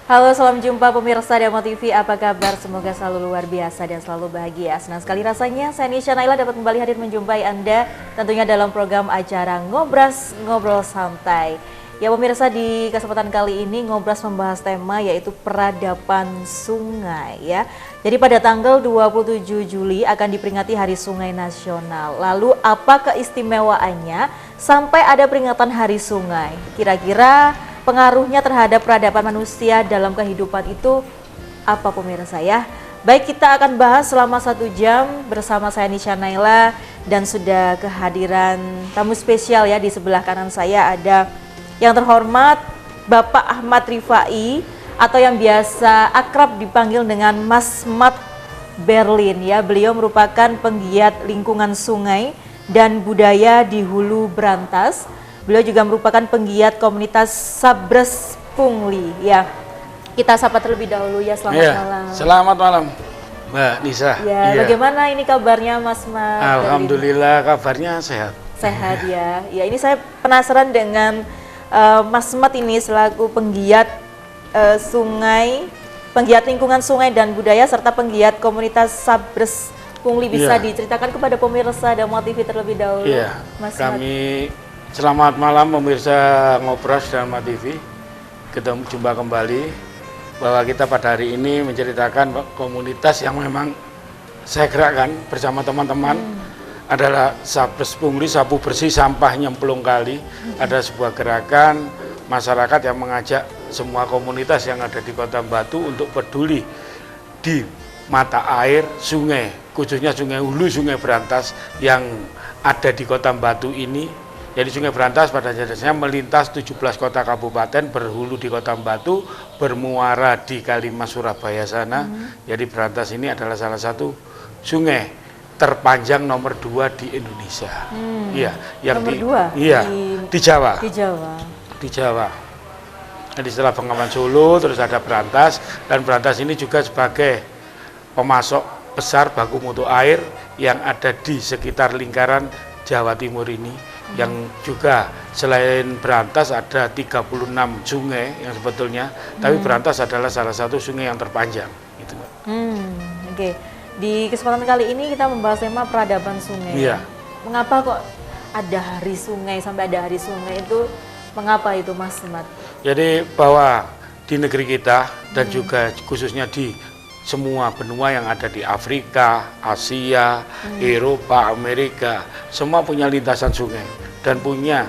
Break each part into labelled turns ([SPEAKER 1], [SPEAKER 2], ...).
[SPEAKER 1] Halo, salam jumpa pemirsa Damo TV. Apa kabar? Semoga selalu luar biasa dan selalu bahagia. Senang sekali rasanya saya Nisha Naila dapat kembali hadir menjumpai Anda tentunya dalam program acara Ngobras Ngobrol Santai. Ya pemirsa, di kesempatan kali ini Ngobras membahas tema yaitu peradaban sungai ya. Jadi pada tanggal 27 Juli akan diperingati Hari Sungai Nasional. Lalu apa keistimewaannya sampai ada peringatan Hari Sungai? Kira-kira pengaruhnya terhadap peradaban manusia dalam kehidupan itu apa pemirsa ya? Baik, kita akan bahas selama 1 jam bersama saya Nisha Naila dan sudah kehadiran tamu spesial ya. Di sebelah kanan saya ada yang terhormat Bapak Ahmad Rifai atau yang biasa akrab dipanggil dengan Mas Mat Berlin ya. Beliau merupakan penggiat lingkungan sungai dan budaya di Hulu Brantas. Beliau juga merupakan penggiat komunitas Sabres Pungli ya. Kita sapa terlebih dahulu ya, selamat malam.
[SPEAKER 2] Selamat malam Mbak Nisa.
[SPEAKER 1] Ya, bagaimana ini kabarnya Mas Mat?
[SPEAKER 2] Alhamdulillah kabarnya sehat.
[SPEAKER 1] Sehat ya. Ya, ini saya penasaran dengan Mas Mat ini selaku penggiat sungai, penggiat lingkungan sungai dan budaya serta penggiat komunitas Sabres Pungli. Bisa diceritakan kepada pemirsa Damo TV terlebih dahulu, Mas Mat?
[SPEAKER 2] Selamat malam pemirsa Ngobras dan Damo TV. Jumpa kembali bahwa kita pada hari ini menceritakan komunitas yang memang saya gerakkan bersama teman-teman adalah Sabres Pungli, sapu bersih sampah nyemplung kali. Ada sebuah gerakan masyarakat yang mengajak semua komunitas yang ada di Kota Batu untuk peduli di mata air sungai, khususnya Sungai Hulu, Sungai Brantas yang ada di Kota Batu ini. Jadi Sungai Brantas pada dasarnya melintas 17 kota kabupaten, berhulu di Kota Batu, bermuara di Kalimas Surabaya sana. Jadi Brantas ini adalah salah satu sungai terpanjang nomor 2 di Indonesia. Iya, yang
[SPEAKER 1] nomor 2?
[SPEAKER 2] Iya, di Jawa.
[SPEAKER 1] Di Jawa.
[SPEAKER 2] Di Jawa. Jadi setelah Bengawan Solo terus ada Brantas, dan Brantas ini juga sebagai pemasok besar baku mutu air yang ada di sekitar lingkaran Jawa Timur ini. Yang juga selain Brantas ada 36 sungai yang sebetulnya, tapi Brantas adalah salah satu sungai yang terpanjang. Gitu.
[SPEAKER 1] Oke. Di kesempatan kali ini kita membahas tema peradaban sungai.
[SPEAKER 2] Iya.
[SPEAKER 1] Mengapa kok ada hari sungai, sampai ada hari sungai itu, mengapa itu Mas Mat?
[SPEAKER 2] Jadi bahwa di negeri kita dan juga khususnya di semua benua yang ada di Afrika, Asia, Eropa, Amerika, semua punya lintasan sungai dan punya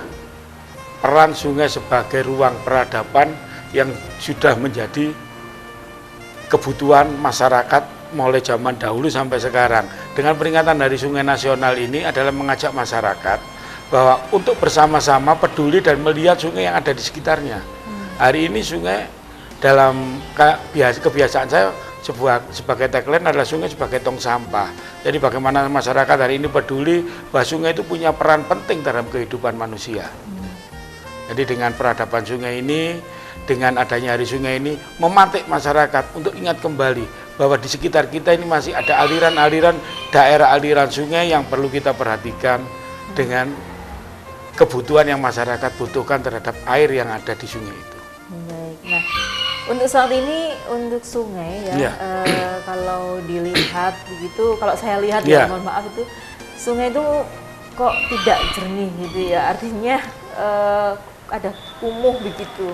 [SPEAKER 2] peran sungai sebagai ruang peradaban yang sudah menjadi kebutuhan masyarakat mulai zaman dahulu sampai sekarang. Dengan peringatan Hari Sungai Nasional ini adalah mengajak masyarakat bahwa untuk bersama-sama peduli dan melihat sungai yang ada di sekitarnya. Hari ini sungai dalam kebiasaan saya sebagai tagline adalah sungai sebagai tong sampah. Jadi bagaimana masyarakat hari ini peduli bahwa sungai itu punya peran penting dalam kehidupan manusia. Jadi dengan peradaban sungai ini, dengan adanya Hari Sungai ini, memantik masyarakat untuk ingat kembali bahwa di sekitar kita ini masih ada aliran-aliran daerah aliran sungai yang perlu kita perhatikan dengan kebutuhan yang masyarakat butuhkan terhadap air yang ada di sungai itu.
[SPEAKER 1] Baik. Nah, untuk saat ini untuk sungai ya, kalau dilihat begitu, kalau saya lihat ya, mohon maaf itu sungai itu kok tidak jernih gitu ya, artinya ada kumuh begitu,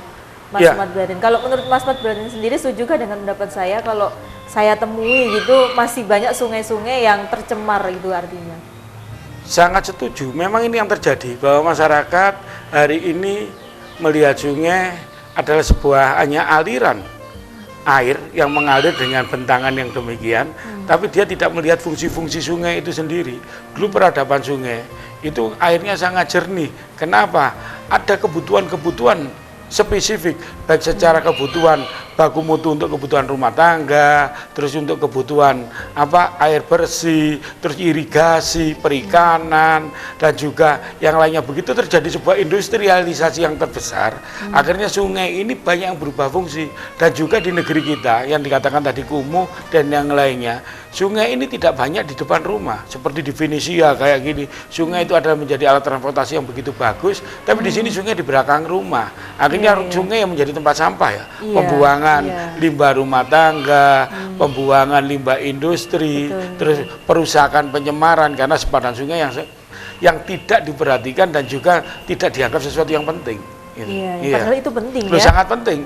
[SPEAKER 1] Mas Mat Berlin. Kalau menurut Mas Mat Berlin sendiri, setujukah dengan pendapat saya kalau saya temui gitu masih banyak sungai-sungai yang tercemar itu artinya?
[SPEAKER 2] Sangat setuju, memang ini yang terjadi bahwa masyarakat hari ini melihat sungai adalah sebuah hanya aliran air yang mengalir dengan bentangan yang demikian, tapi dia tidak melihat fungsi-fungsi sungai itu sendiri. Dulu peradaban sungai itu airnya sangat jernih. Kenapa? Ada kebutuhan-kebutuhan spesifik, baik secara kebutuhan baku mutu untuk kebutuhan rumah tangga, terus untuk kebutuhan air bersih, terus irigasi, perikanan, dan juga yang lainnya. Begitu terjadi sebuah industrialisasi yang terbesar, akhirnya sungai ini banyak yang berubah fungsi. Dan juga di negeri kita yang dikatakan tadi kumuh dan yang lainnya, sungai ini tidak banyak di depan rumah. Seperti di Venesia kayak gini, sungai itu adalah menjadi alat transportasi yang begitu bagus, tapi di sini sungai di belakang rumah. Akhirnya sungai yang menjadi tempat sampah ya, pembuangan pembuangan limbah rumah tangga, pembuangan limbah industri, terus perusakan pencemaran karena sepadan sungai yang tidak diperhatikan dan juga tidak dianggap sesuatu yang penting.
[SPEAKER 1] Padahal itu penting ya.
[SPEAKER 2] Sangat penting.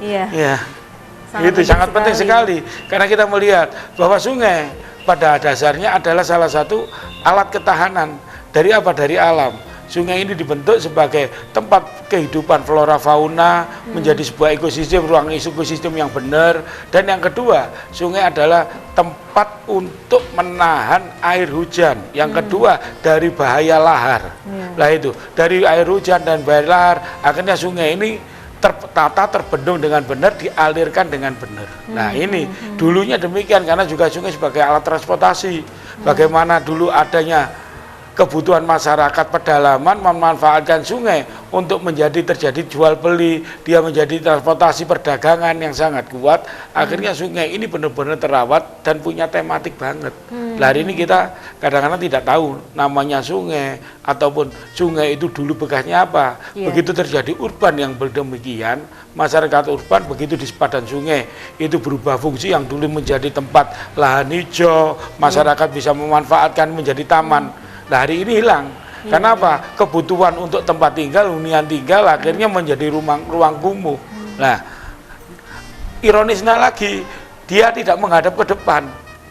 [SPEAKER 2] Itu sangat penting sekali karena kita melihat bahwa sungai pada dasarnya adalah salah satu alat ketahanan dari apa? Dari alam. Sungai ini dibentuk sebagai tempat kehidupan flora fauna, menjadi sebuah ekosistem, ruang ekosistem yang benar. Dan yang kedua, sungai adalah tempat untuk menahan air hujan. Yang kedua, dari bahaya lahar. Nah itu, dari air hujan dan bahaya lahar, akhirnya sungai ini tertata, terbendung dengan benar, dialirkan dengan benar. Nah ini dulunya demikian karena juga sungai sebagai alat transportasi. Bagaimana dulu adanya kebutuhan masyarakat pedalaman memanfaatkan sungai untuk terjadi jual beli, dia menjadi transportasi perdagangan yang sangat kuat. Akhirnya sungai ini benar-benar terawat dan punya tematik banget. Hari ini kita kadang-kadang tidak tahu namanya sungai ataupun sungai itu dulu bekasnya apa. Begitu terjadi urban yang berdemikian, masyarakat urban begitu di sepadan sungai itu berubah fungsi yang dulu menjadi tempat lahan hijau, masyarakat bisa memanfaatkan menjadi taman. Nah hari ini hilang. Kenapa? Kebutuhan untuk tempat tinggal, hunian tinggal akhirnya menjadi ruang kumuh. Nah, ironisnya lagi, dia tidak menghadap ke depan.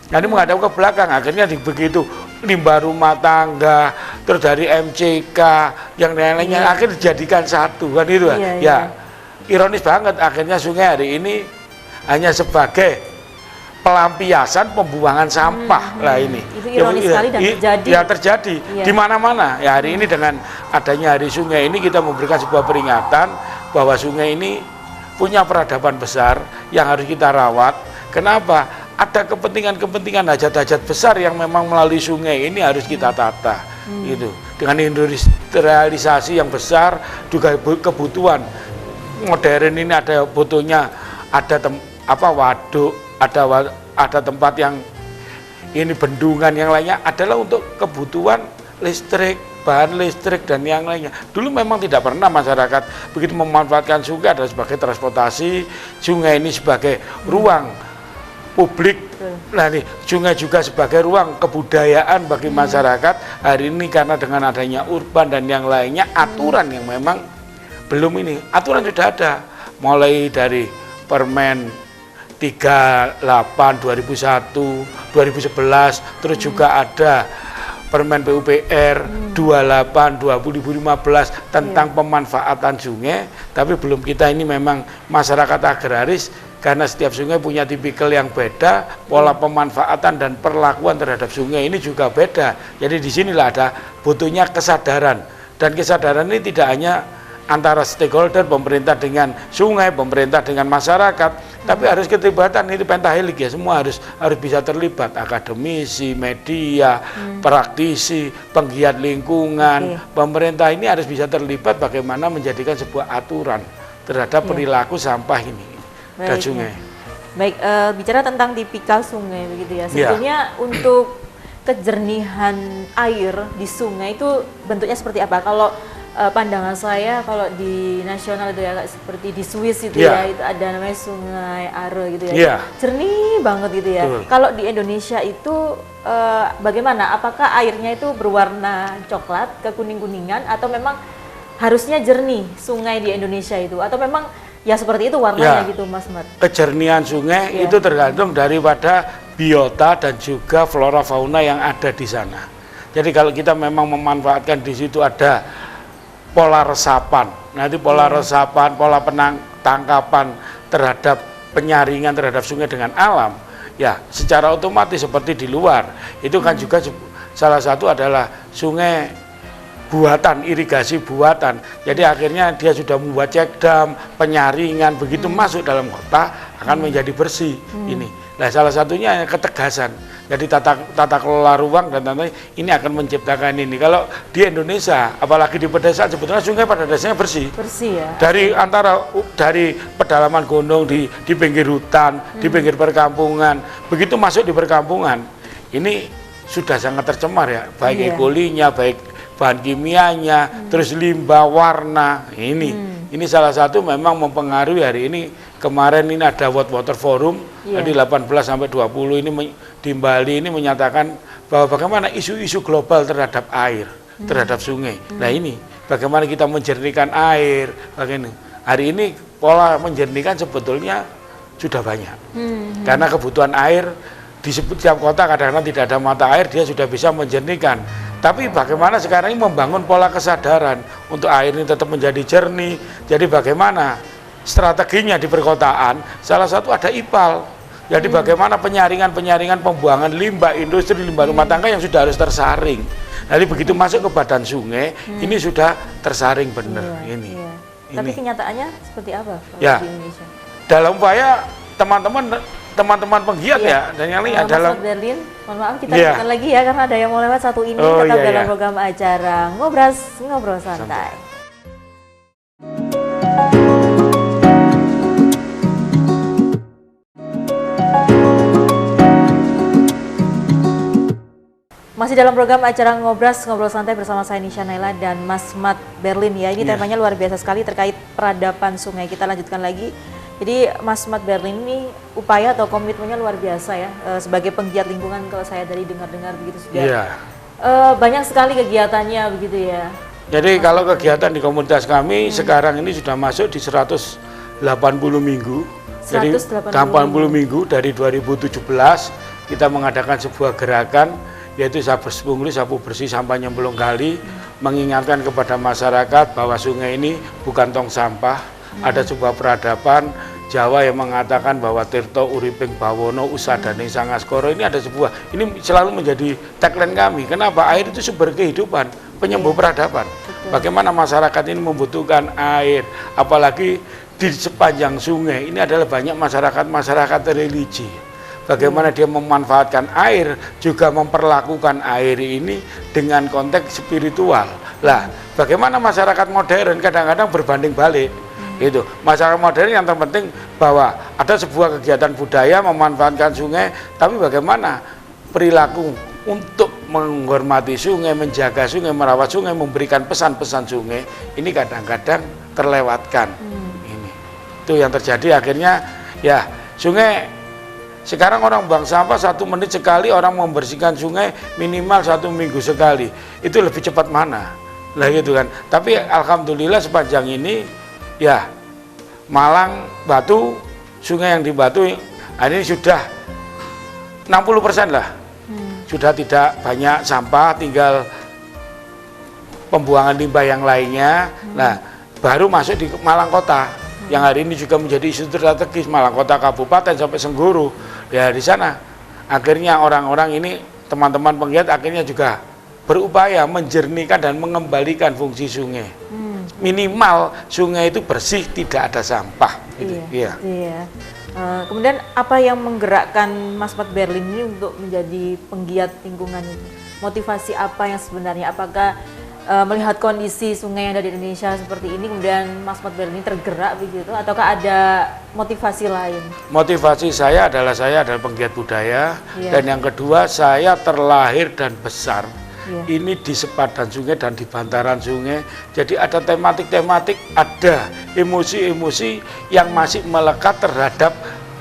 [SPEAKER 2] Jadi menghadap ke belakang. Akhirnya begitu limbah rumah tangga, terus dari MCK, yang lain-lainnya akhirnya dijadikan satu kan itu ya. Ironis banget akhirnya sungai hari ini hanya sebagai pelampiasan pembuangan sampah lah ini.
[SPEAKER 1] Itu ironis sekali dan terjadi.
[SPEAKER 2] Ya terjadi di mana-mana. Ya hari ini dengan adanya Hari Sungai ini kita memberikan sebuah peringatan bahwa sungai ini punya peradaban besar yang harus kita rawat. Kenapa? Ada kepentingan-kepentingan hajat-hajat besar yang memang melalui sungai ini harus kita tata. Gitu. Dengan industrialisasi yang besar juga kebutuhan modern ini ada butuhnya waduk, ada tempat yang ini bendungan yang lainnya adalah untuk kebutuhan listrik, bahan listrik dan yang lainnya. Dulu memang tidak pernah masyarakat begitu memanfaatkan sungai adalah sebagai transportasi, sungai ini sebagai ruang publik. Nah ini sungai juga sebagai ruang kebudayaan bagi masyarakat. Hari ini karena dengan adanya urban dan yang lainnya, aturan yang memang belum ini. Aturan sudah ada, mulai dari Permen 38 2001, 2011, terus juga ada Permen PUPR 28 2015 tentang pemanfaatan sungai, tapi belum kita ini memang masyarakat agraris karena setiap sungai punya tipikal yang beda, pola pemanfaatan dan perlakuan terhadap sungai ini juga beda. Jadi disinilah ada butuhnya kesadaran, dan kesadaran ini tidak hanya antara stakeholder, pemerintah dengan sungai, pemerintah dengan masyarakat, tapi harus keterlibatan, itu pentahelik ya, semua harus bisa terlibat, akademisi, media, praktisi, penggiat lingkungan, pemerintah ini harus bisa terlibat bagaimana menjadikan sebuah aturan terhadap perilaku sampah ini dan sungai.
[SPEAKER 1] Baik, bicara tentang tipikal sungai begitu ya, sebetulnya untuk kejernihan air di sungai itu bentuknya seperti apa? Kalau pandangan saya kalau di nasional itu ya seperti di Swiss itu ya itu ada namanya Sungai Are gitu ya, jernih banget gitu ya. Kalau di Indonesia itu bagaimana? Apakah airnya itu berwarna coklat kekuning-kuningan atau memang harusnya jernih sungai di Indonesia itu, atau memang ya seperti itu warnanya gitu Mas Mat? Kejernihan sungai
[SPEAKER 2] itu tergantung daripada biota dan juga flora fauna yang ada di sana. Jadi kalau kita memang memanfaatkan di situ ada pola resapan, nanti pola resapan, pola penangkapan terhadap penyaringan terhadap sungai dengan alam, ya secara otomatis seperti di luar, itu kan juga salah satu adalah sungai buatan, irigasi buatan. Jadi akhirnya dia sudah membuat cek dam, penyaringan, begitu masuk dalam kota akan menjadi bersih ini. Nah salah satunya ketegasan. Jadi tata kelola ruang dan lain-lain ini akan menciptakan ini. Kalau di Indonesia, apalagi di pedesaan, sebetulnya sungai pada dasarnya bersih. Bersih ya. Dari pedalaman gunung di pinggir hutan, di pinggir perkampungan, begitu masuk di perkampungan, ini sudah sangat tercemar ya, baik ekolinya, baik bahan kimianya, terus limbah, warna, ini salah satu memang mempengaruhi hari ini kemarin ini ada World Water Forum,
[SPEAKER 1] Iya.
[SPEAKER 2] dari 18 sampai 20 ini di Bali ini menyatakan bahwa bagaimana isu-isu global terhadap air, terhadap sungai. Nah ini, bagaimana kita menjernihkan air, bagaimana. Hari ini pola menjernihkan sebetulnya sudah banyak. Karena kebutuhan air di setiap kota kadang-kadang tidak ada mata air, dia sudah bisa menjernihkan. Tapi bagaimana sekarang ini membangun pola kesadaran untuk air ini tetap menjadi jernih. Jadi bagaimana strateginya di perkotaan, salah satu ada IPAL. Jadi bagaimana penyaringan pembuangan limbah industri, limbah rumah tangga yang sudah harus tersaring. Jadi begitu masuk ke badan sungai, ini sudah tersaring benar.
[SPEAKER 1] Iya,
[SPEAKER 2] Ini.
[SPEAKER 1] iya. Tapi kenyataannya seperti apa kalau
[SPEAKER 2] Ya.
[SPEAKER 1] di Indonesia?
[SPEAKER 2] Dalam upaya teman-teman penggiat ya, dan yang lain
[SPEAKER 1] Mas
[SPEAKER 2] dalam
[SPEAKER 1] Berlin, mohon maaf kita
[SPEAKER 2] Iya.
[SPEAKER 1] lanjutkan lagi ya karena ada yang mau lewat satu ini
[SPEAKER 2] Oh,
[SPEAKER 1] tetap
[SPEAKER 2] iya,
[SPEAKER 1] dalam
[SPEAKER 2] iya.
[SPEAKER 1] program acara Ngobrol Santai. Masih dalam program acara Ngobrol Santai bersama saya Nisha Naila dan Mas Mat Berlin ya. Ini
[SPEAKER 2] Iya.
[SPEAKER 1] temanya luar biasa sekali terkait peradaban sungai. Kita lanjutkan lagi. Jadi Mas Mat Berlin ini upaya atau komitmennya luar biasa ya sebagai penggiat lingkungan kalau saya dari dengar-dengar begitu sudah.
[SPEAKER 2] Iya.
[SPEAKER 1] Banyak sekali kegiatannya begitu ya.
[SPEAKER 2] Jadi kalau kegiatan di komunitas kami sekarang ini sudah masuk di 180 minggu. Jadi 80 minggu dari 2017 kita mengadakan sebuah gerakan yaitu sapu bersih sampah nyemplung kali, mengingatkan kepada masyarakat bahwa sungai ini bukan tong sampah. Ada sebuah peradaban Jawa yang mengatakan bahwa Tirto Uriping Bawono Usadane Sangaskoro, ini ada sebuah, ini selalu menjadi tagline kami. Kenapa? Air itu sumber kehidupan, penyembuh peradaban. Bagaimana masyarakat ini membutuhkan air, apalagi di sepanjang sungai ini adalah banyak masyarakat religi. Bagaimana dia memanfaatkan air, juga memperlakukan air ini dengan konteks spiritual. Lah, bagaimana masyarakat modern kadang-kadang berbanding balik. Itu masyarakat modern yang terpenting bahwa ada sebuah kegiatan budaya memanfaatkan sungai, tapi bagaimana perilaku untuk menghormati sungai, menjaga sungai, merawat sungai, memberikan pesan-pesan sungai, ini kadang-kadang terlewatkan. Ini itu yang terjadi akhirnya ya sungai. Sekarang orang buang sampah 1 menit sekali, orang membersihkan sungai minimal 1 minggu sekali. Itu lebih cepat mana? Lah gitu kan. Tapi alhamdulillah sepanjang ini ya Malang, Batu, sungai yang di Batu ini sudah 60% lah. Sudah tidak banyak sampah, tinggal pembuangan limbah yang lainnya. Nah, baru masuk di Malang Kota. Yang hari ini juga menjadi isu strategis Malang Kota Kabupaten sampai Sengguru. Ya di sana akhirnya orang-orang ini teman-teman penggiat akhirnya juga berupaya menjernihkan dan mengembalikan fungsi sungai. Minimal sungai itu bersih, tidak ada sampah. Gitu.
[SPEAKER 1] Iya. Kemudian apa yang menggerakkan Mas Mat Berlin ini untuk menjadi penggiat lingkungan itu? Motivasi apa yang sebenarnya? Apakah melihat kondisi sungai yang ada di Indonesia seperti ini, kemudian Mas Mat Berlin tergerak begitu, ataukah ada motivasi lain?
[SPEAKER 2] Motivasi saya adalah penggiat budaya, dan yang kedua saya terlahir dan besar ini di sepadan sungai dan di bantaran sungai. Jadi ada tematik-tematik, ada emosi-emosi yang masih melekat terhadap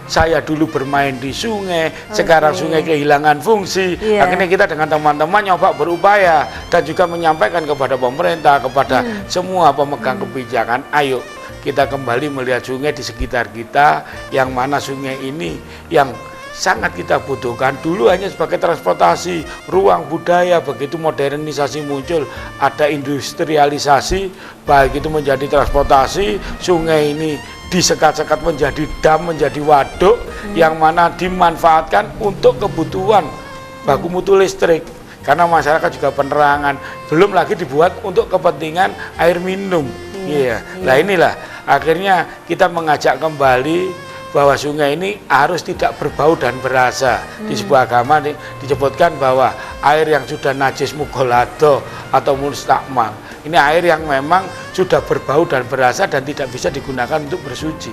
[SPEAKER 2] saya dulu bermain di sungai, sekarang sungai kehilangan fungsi. Akhirnya kita dengan teman-teman nyoba berupaya dan juga menyampaikan kepada pemerintah, kepada semua pemegang kebijakan, ayo kita kembali melihat sungai di sekitar kita, yang mana sungai ini yang sangat kita butuhkan. Dulu hanya sebagai transportasi, ruang budaya. Begitu modernisasi muncul, ada industrialisasi, baik itu menjadi transportasi, sungai ini disekat-sekat menjadi dam, menjadi waduk, yang mana dimanfaatkan untuk kebutuhan baku mutu listrik, karena masyarakat juga penerangan, belum lagi dibuat untuk kepentingan air minum. Nah inilah akhirnya kita mengajak kembali bahwa sungai ini harus tidak berbau dan berasa. Di sebuah agama disebutkan bahwa air yang sudah najis mughalladha atau mustakmal, ini air yang memang sudah berbau dan berasa dan tidak bisa digunakan untuk bersuci.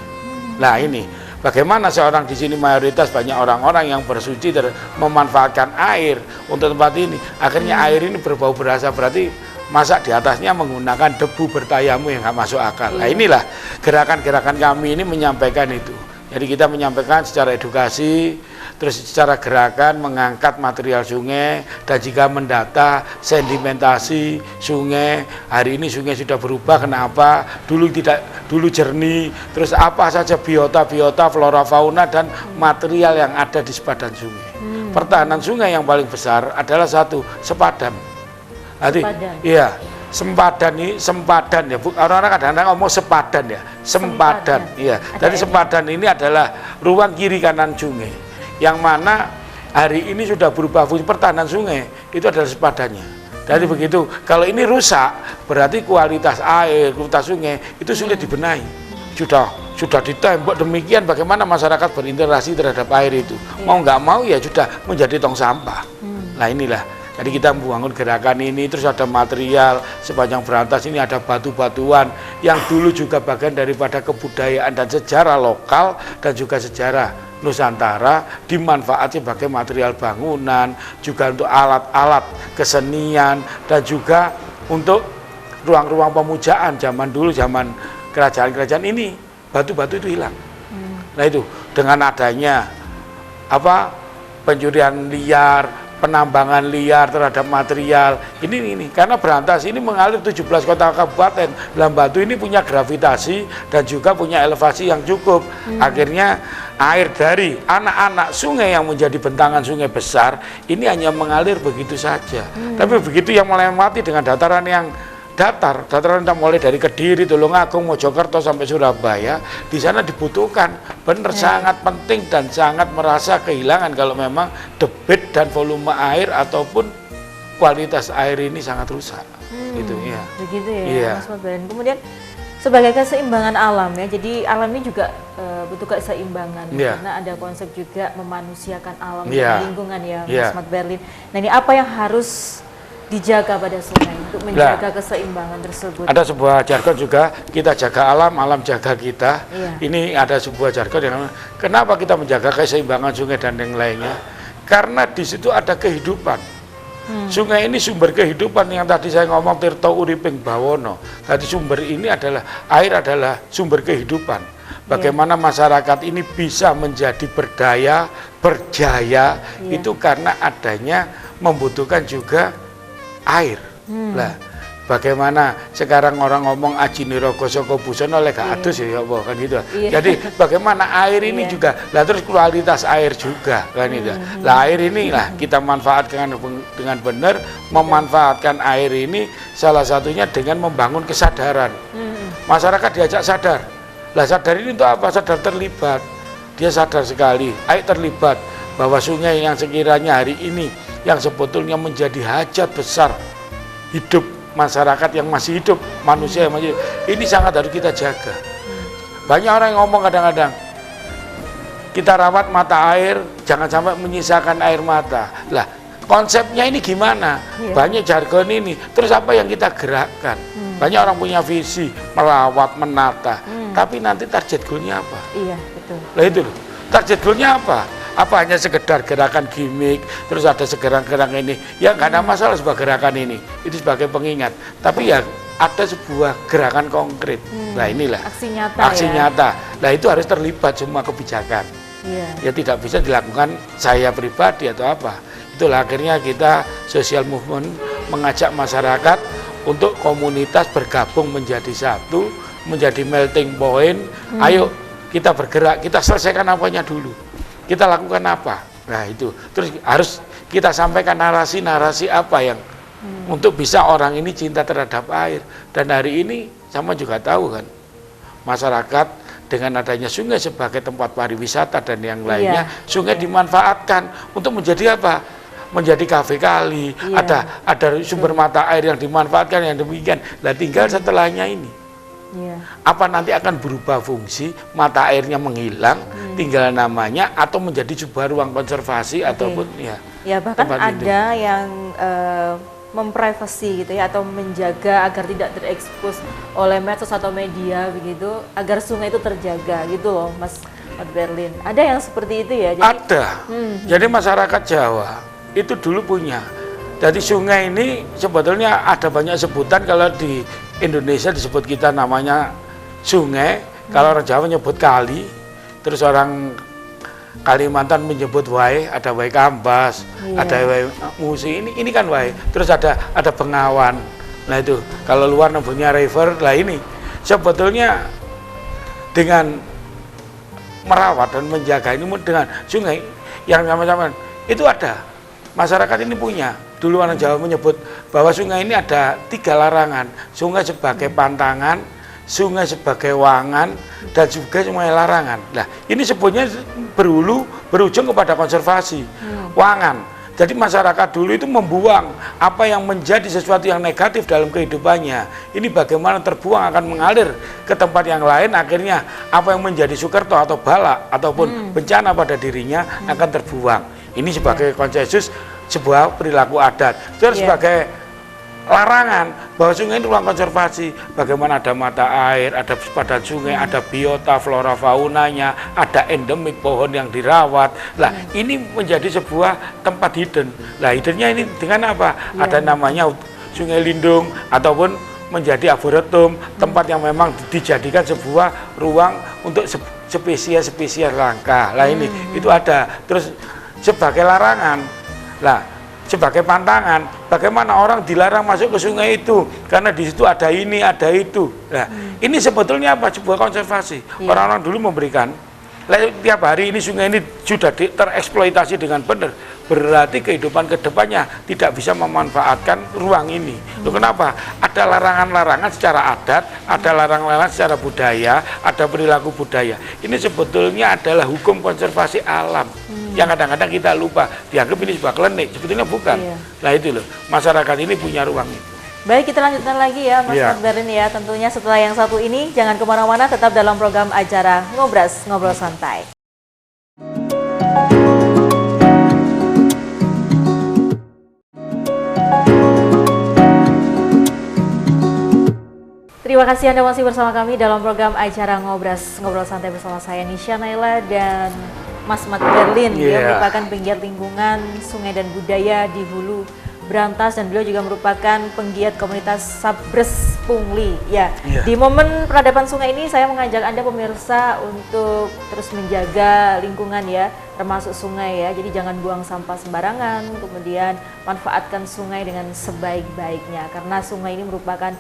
[SPEAKER 2] Nah ini bagaimana seorang di sini mayoritas banyak orang-orang yang bersuci dan memanfaatkan air untuk tempat ini. Akhirnya air ini berbau berasa, berarti masa di atasnya menggunakan debu bertayamu yang nggak masuk akal. Nah inilah gerakan-gerakan kami ini menyampaikan itu. Jadi kita menyampaikan secara edukasi, terus secara gerakan mengangkat material sungai, dan jika mendata sedimentasi sungai, hari ini sungai sudah berubah, kenapa? Dulu jernih, terus apa saja biota-biota, flora fauna dan material yang ada di sepadan sungai. Pertahanan sungai yang paling besar adalah satu, sepadan. Jadi, iya. Sempadan ya, orang-orang kadang-kadang ngomong sepadan ya, sempadan, iya. Jadi sempadan ini adalah ruang kiri kanan sungai, yang mana hari ini sudah berubah fungsi. Pertahanan sungai itu adalah sepadannya. Jadi begitu, kalau ini rusak, berarti kualitas air, kualitas sungai itu sulit dibenahi. Sudah ditembok demikian, bagaimana masyarakat berinteraksi terhadap air itu? Mau nggak mau ya sudah menjadi tong sampah. Nah inilah. Jadi kita membangun gerakan ini, terus ada material sepanjang berantas ini, ada batu-batuan yang dulu juga bagian daripada kebudayaan dan sejarah lokal dan juga sejarah Nusantara, dimanfaatkan sebagai material bangunan, juga untuk alat-alat kesenian, dan juga untuk ruang-ruang pemujaan zaman dulu, zaman kerajaan-kerajaan ini, batu-batu itu hilang. Nah itu, dengan adanya pencurian liar, penambangan liar terhadap material ini karena berantas ini mengalir 17 kota kabupaten. Batu ini punya gravitasi dan juga punya elevasi yang cukup. Akhirnya air dari anak-anak sungai yang menjadi bentangan sungai besar ini hanya mengalir begitu saja. Tapi begitu yang melewati dengan dataran yang dataran yang mulai dari Kediri, Tulungagung, Mojokerto sampai Surabaya, di sana dibutuhkan benar sangat penting dan sangat merasa kehilangan kalau memang debit dan volume air ataupun kualitas air ini sangat rusak. Gitu ya. Begitu
[SPEAKER 1] ya, Mas Madlen. Kemudian sebagai keseimbangan alam ya, jadi alam ini juga butuh keseimbangan karena ada konsep juga memanusiakan alam dan lingkungan ya, Mas Madlen. Nah ini apa yang harus dijaga pada sungai untuk menjaga keseimbangan tersebut?
[SPEAKER 2] Ada sebuah jargon juga, kita jaga alam, alam jaga kita. Ini ada sebuah jargon yang kenapa kita menjaga keseimbangan sungai dan yang lainnya? Karena di situ ada kehidupan. Sungai ini sumber kehidupan yang tadi saya ngomong Tirto Uriping Bawono. Tadi sumber ini adalah air adalah sumber kehidupan. Bagaimana masyarakat ini bisa menjadi berdaya, berjaya itu karena adanya membutuhkan juga air. Lah, bagaimana sekarang orang ngomong aji nirogo saka busana oleh gak adus ya apa kan gitu. Jadi bagaimana air ini juga, lah terus kualitas air juga kan itu. Lah air ini lah kita manfaatkan dengan benar, memanfaatkan air ini salah satunya dengan membangun kesadaran. Masyarakat diajak sadar. Lah sadar ini untuk apa? Sadar terlibat. Dia sadar sekali, air terlibat bahwa sungai yang sekiranya hari ini yang sebetulnya menjadi hajat besar hidup masyarakat yang masih hidup, manusia yang masih hidup, ini sangat harus kita jaga. Banyak orang yang ngomong kadang-kadang, kita rawat mata air, jangan sampai menyisakan air mata. Lah, konsepnya ini gimana? Banyak jargon ini, terus apa yang kita gerakkan? Banyak orang punya visi, merawat, menata, tapi nanti target goalnya apa? Iya, betul. Lah itu loh, target goalnya apa? Apa hanya sekedar gerakan gimmick, terus ada gerakan ini, ya nggak ada masalah sebuah gerakan ini, itu sebagai pengingat. Tapi ya ada sebuah gerakan konkret. Nah inilah aksi nyata. Nah itu harus terlibat semua kebijakan. Ya tidak bisa dilakukan saya pribadi atau apa. Itulah akhirnya kita social movement mengajak masyarakat untuk komunitas bergabung menjadi satu, menjadi melting point. Ayo kita bergerak, kita selesaikan apanya dulu. Kita lakukan apa? Nah itu, terus harus kita sampaikan narasi-narasi apa yang untuk bisa orang ini cinta terhadap air. Dan hari ini sama juga tahu kan, masyarakat dengan adanya sungai sebagai tempat pariwisata dan yang lainnya, sungai dimanfaatkan untuk menjadi apa? Menjadi kafe kali, ada sumber mata air yang dimanfaatkan yang demikian. Nah tinggal setelahnya ini. Apa nanti akan berubah fungsi, mata airnya menghilang, tinggal namanya, atau menjadi sebuah ruang konservasi ataupun
[SPEAKER 1] ya bahkan ada yang memprivasi gitu ya, atau menjaga agar tidak terekspos oleh medsos atau media begitu, agar sungai itu terjaga gitu loh Mas Mas Berlin. Ada yang seperti itu ya? Jadi,
[SPEAKER 2] Ada. Jadi masyarakat Jawa itu dulu punya. Jadi sungai ini sebetulnya ada banyak sebutan. Kalau di Indonesia disebut kita namanya sungai, kalau orang Jawa menyebut kali, terus orang Kalimantan menyebut wae, ada wae Kambas, ada wae Musi, ini kan wae. Terus ada Bengawan. Nah itu kalau luar namanya river. Lah ini sebetulnya dengan merawat dan menjaga ini dengan sungai yang sama-sama itu ada. Masyarakat ini punya. Dulu orang Jawa menyebut bahwa sungai ini ada 3 larangan. Sungai sebagai pantangan, sungai sebagai wangan, dan juga sungai larangan. Nah, ini sebutnya berujung kepada konservasi. Wangan. Jadi masyarakat dulu itu membuang apa yang menjadi sesuatu yang negatif dalam kehidupannya. Ini bagaimana terbuang akan mengalir ke tempat yang lain, akhirnya apa yang menjadi sukerto atau bala ataupun bencana pada dirinya akan terbuang. Ini sebagai konsensus sebuah perilaku adat. Terus sebagai larangan bahwa sungai itu ruang konservasi. Bagaimana ada mata air, ada sepadan sungai, ada biota, flora faunanya, ada endemik pohon yang dirawat. Lah, ini menjadi sebuah tempat hidden. Lah, hiddennya ini dengan apa? Ada namanya sungai lindung ataupun menjadi arboretum, tempat yang memang dijadikan sebuah ruang untuk spesies-spesies langka. Lah ini itu ada. Terus sebagai larangan. Lah, sebagai pantangan, bagaimana orang dilarang masuk ke sungai itu karena di situ ada ini, ada itu. Nah, ini sebetulnya apa? Sebuah konservasi. Orang-orang dulu memberikan. Tiap hari ini sungai ini sudah tereksploitasi dengan benar. Berarti kehidupan kedepannya tidak bisa memanfaatkan ruang ini. Loh, kenapa? Ada larangan-larangan secara adat, ada larangan-larangan secara budaya, ada perilaku budaya. Ini sebetulnya adalah hukum konservasi alam. Yang kadang-kadang kita lupa, dianggap ini sebuah klinik, sebetulnya bukan. Nah itu loh, masyarakat ini punya ruang itu.
[SPEAKER 1] Baik, kita lanjutkan lagi ya Mas Berlin ya. Tentunya setelah yang satu ini, jangan kemana-mana, tetap dalam program acara Ngobras, Ngobrol Santai. Terima kasih Anda masih bersama kami dalam program acara Ngobras, Ngobrol Santai bersama saya Nisha Naila dan Mas Berlin. Dia merupakan penggiat lingkungan, sungai dan budaya di Hulu Brantas, dan beliau juga merupakan penggiat komunitas Sabres Pungli. Di momen peradaban sungai ini saya mengajak Anda pemirsa untuk terus menjaga lingkungan ya, termasuk sungai ya. Jadi jangan buang sampah sembarangan, kemudian manfaatkan sungai dengan sebaik-baiknya karena sungai ini merupakan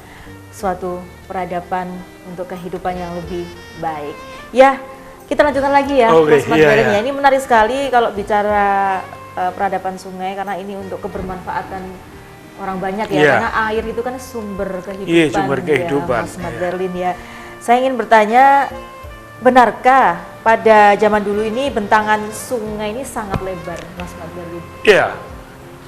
[SPEAKER 1] suatu peradaban untuk kehidupan yang lebih baik. Ya, kita lanjutkan lagi ya, Mas Berlin ya. Ini menarik sekali kalau bicara peradaban sungai karena ini untuk kebermanfaatan orang banyak ya, karena air itu kan sumber kehidupan,
[SPEAKER 2] sumber kehidupan
[SPEAKER 1] ya, Mas Berlin ya. Saya ingin bertanya, benarkah pada zaman dulu ini bentangan sungai ini sangat lebar, Mas Berlin?
[SPEAKER 2] Iya,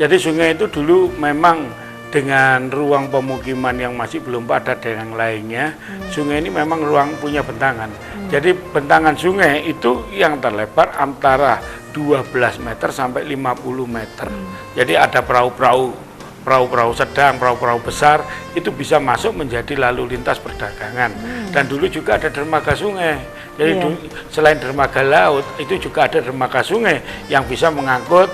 [SPEAKER 2] jadi sungai itu dulu memang dengan ruang pemukiman yang masih belum padat dengan lainnya, sungai ini memang ruang punya bentangan. Jadi bentangan sungai itu yang terlebar antara 12 meter sampai 50 meter. Jadi ada perahu-perahu sedang, perahu-perahu besar itu bisa masuk menjadi lalu lintas perdagangan. Dan dulu juga ada dermaga sungai. Jadi selain dermaga laut itu juga ada dermaga sungai yang bisa mengangkut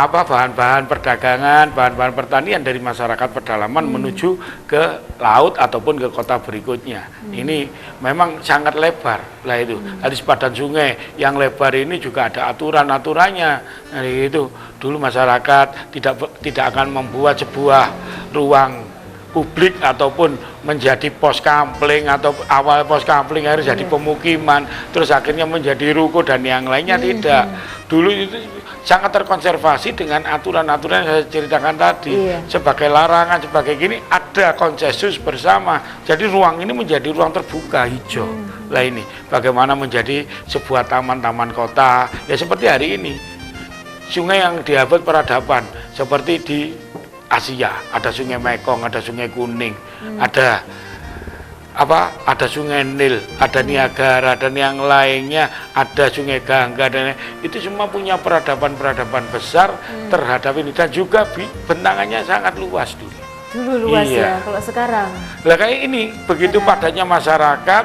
[SPEAKER 2] bahan-bahan perdagangan, bahan-bahan pertanian dari masyarakat pedalaman menuju ke laut ataupun ke kota berikutnya. Ini memang sangat lebar lah itu. Di sepadan sungai yang lebar ini juga ada aturan-aturannya. Nah, itu dulu masyarakat tidak akan membuat sebuah ruang publik ataupun menjadi pos kampling, atau awal pos kampling harus jadi pemukiman, terus akhirnya menjadi ruko dan yang lainnya tidak. Dulu itu sangat terkonservasi dengan aturan-aturan yang saya ceritakan tadi. Sebagai larangan, sebagai gini, ada konsensus bersama. Jadi ruang ini menjadi ruang terbuka hijau. Lah ini bagaimana menjadi sebuah taman-taman kota. Ya seperti hari ini. Sungai yang di abad peradaban seperti di Asia, ada sungai Mekong, ada sungai Kuning, ada sungai Nil, ada Niagara dan yang lainnya, ada sungai Gangga, dan itu semua punya peradaban-peradaban besar terhadap ini, dan juga bentangannya sangat luas dulu.
[SPEAKER 1] Dulu luas ya, kalau sekarang?
[SPEAKER 2] Lah kayak ini, begitu padatnya masyarakat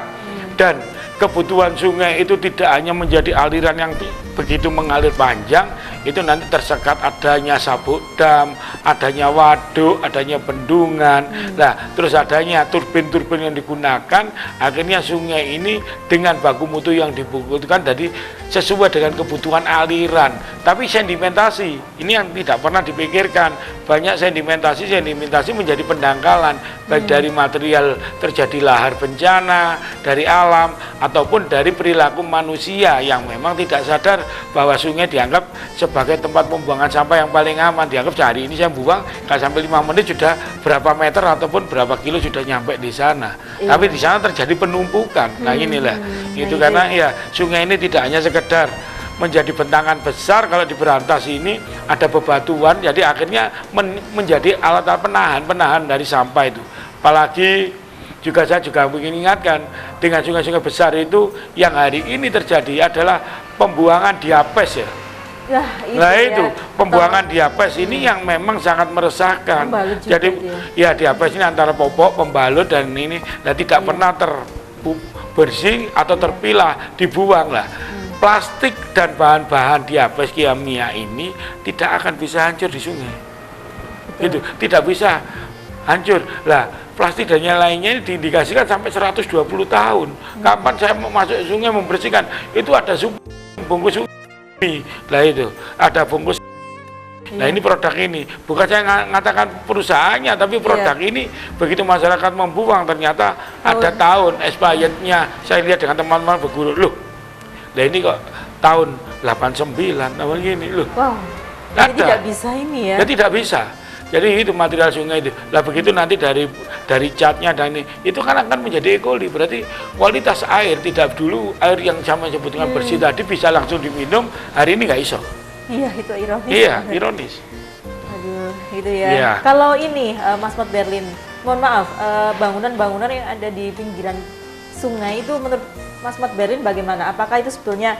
[SPEAKER 2] dan kebutuhan sungai itu tidak hanya menjadi aliran yang begitu mengalir panjang, itu nanti tersekat adanya sabuk dam, adanya waduk, adanya bendungan, nah terus adanya turbin-turbin yang digunakan, akhirnya sungai ini dengan baku mutu yang dibutuhkan jadi sesuai dengan kebutuhan aliran. Tapi sedimentasi ini yang tidak pernah dipikirkan, banyak sedimentasi menjadi pendangkalan, baik dari material terjadi lahar bencana dari alam ataupun dari perilaku manusia yang memang tidak sadar bahwa sungai dianggap sebagai tempat pembuangan sampah yang paling aman. Dianggap hari ini saya buang nggak sampai 5 menit sudah berapa meter ataupun berapa kilo sudah nyampe di sana. Tapi di sana terjadi penumpukan. Nah inilah itu karena ya sungai ini tidak hanya sekedar menjadi bentangan besar, kalau diberantas ini ada bebatuan, jadi akhirnya menjadi alat-alat penahan dari sampah itu. Apalagi juga saya juga ingin ingatkan, dengan sungai-sungai besar itu yang hari ini terjadi adalah pembuangan diapes ya. Nah itu pembuangan diapes ini yang memang sangat meresahkan. Jadi ya diapes ini antara popok, pembalut dan ini, nah tidak pernah terbersih atau terpilah, dibuang lah. Plastik dan bahan-bahan diapes kimia ini tidak akan bisa hancur di sungai. Itu tidak bisa hancur. Lah, plastik dan yang lainnya ini diindikasikan sampai 120 tahun. Kapan saya mau masuk sungai membersihkan? Itu ada bungkus ini. Lah itu, ada bungkus. Nah ini produk ini, bukan saya mengatakan perusahaannya, tapi produk ini begitu masyarakat membuang ternyata ada tahun expirednya. Saya lihat dengan teman-teman berguru, loh, nah ini kok tahun 89, apa gini loh.
[SPEAKER 1] Wow, jadi tidak bisa ini ya?
[SPEAKER 2] Ya tidak bisa. Jadi itu material sungai itu. Lah begitu nanti dari catnya dan ini, itu kan akan menjadi ekoli. Berarti kualitas air tidak dulu air yang sama sebut dengan bersih tadi bisa langsung diminum, hari ini nggak iso.
[SPEAKER 1] Iya itu ironis.
[SPEAKER 2] Iya ironis.
[SPEAKER 1] Aduh itu ya. Iya. Kalau ini Mas Mat Berlin, mohon maaf bangunan-bangunan yang ada di pinggiran sungai itu menurut Mas Mat Berlin bagaimana? Apakah itu sebetulnya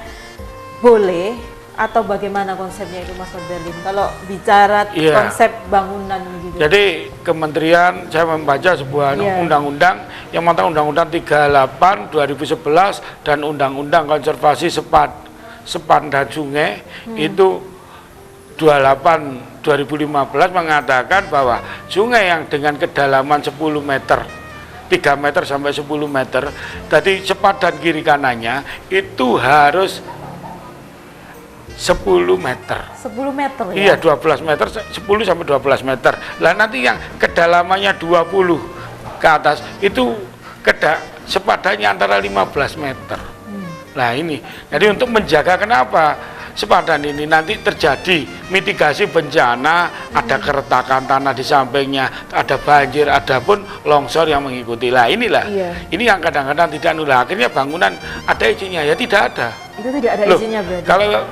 [SPEAKER 1] boleh atau bagaimana konsepnya itu Mas Mat Berlin? Kalau bicara konsep bangunan gitu. Jadi
[SPEAKER 2] kementerian saya membaca sebuah undang-undang yang mengatakan Undang-Undang 38 2011 dan Undang-Undang Konservasi Sepan dan Sungai itu 28 2015 mengatakan bahwa sungai yang dengan kedalaman 10 meter 3 meter sampai 10 meter, jadi sepat dan kiri kanannya itu harus 10 meter.
[SPEAKER 1] 10 meter ya?
[SPEAKER 2] Iya, 12 meter, 10 sampai 12 meter. Lah nanti yang kedalamannya 20 ke atas itu sepadannya antara 15 meter. Nah ini, jadi untuk menjaga kenapa sepadan ini nanti terjadi mitigasi bencana, ada keretakan tanah di sampingnya, ada banjir, ada pun longsor yang mengikuti. Lah inilah, ini yang kadang-kadang tidak nullah. Akhirnya bangunan ada izinnya, ya tidak ada.
[SPEAKER 1] Itu tidak ada izinnya berarti?
[SPEAKER 2] Kalau